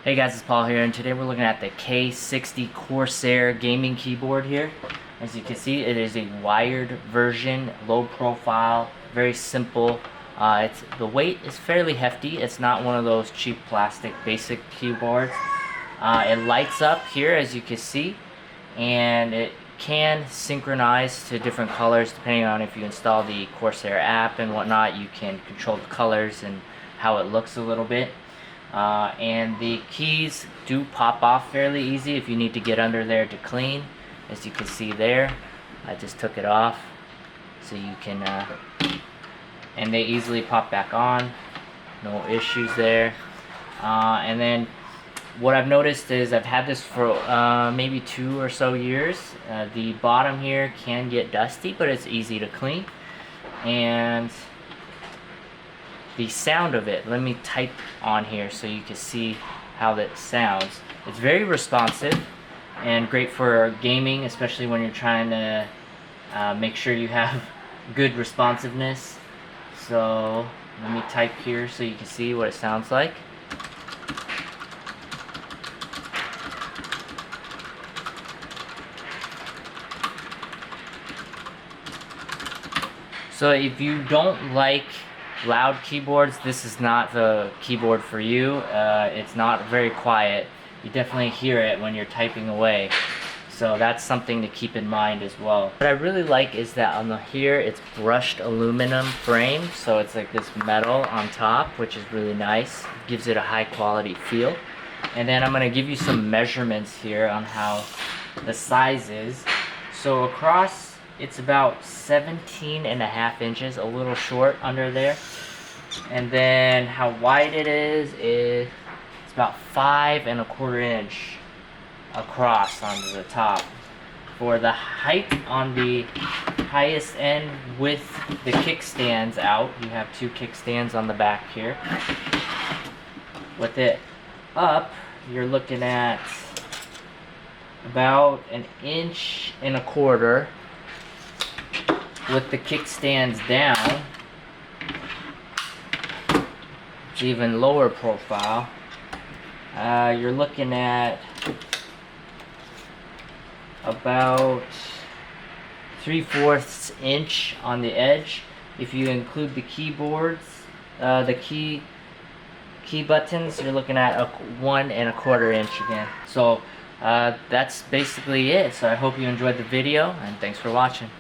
Hey guys, it's Paul here, and today we're looking at the K60 Corsair gaming keyboard here. As you can see, it is a wired version, low profile, very simple. The weight is fairly hefty. It's not one of those cheap plastic basic keyboards. It lights up here, as you can see, and it can synchronize to different colors depending on if you install the Corsair app and whatnot. You can control the colors and how it looks a little bit. And the keys do pop off fairly easy if you need to get under there to clean. As you can see there, I just took it off so you can and they easily pop back on, no issues there. And then what I've noticed is I've had this for maybe 2 or so years. The bottom here can get dusty, but it's easy to clean. And the sound of it, let me type on here so you can see how that sounds. It's very responsive and great for gaming, especially when you're trying to make sure you have good responsiveness. So let me type here so you can see what it sounds like. So if you don't like loud keyboards, this is not the keyboard for you. It's not very quiet. You definitely hear it when you're typing away. So that's something to keep in mind as well. What I really like is that on the here it's brushed aluminum frame, so it's like this metal on top, which is really nice. It gives it a high quality feel. And then I'm going to give you some measurements here on how the size is. So across, it's about 17.5 inches, a little short under there. And then how wide it is it's about 5.25 inches across on the top. For the height on the highest end with the kickstands out, you have 2 kickstands on the back here. With it up, you're looking at about 1.25 inches. With the kickstands down, it's even lower profile. You're looking at about 3/4 inch on the edge. If you include the keyboards, the key buttons, you're looking at 1.25 inch again. So that's basically it. So I hope you enjoyed the video, and thanks for watching.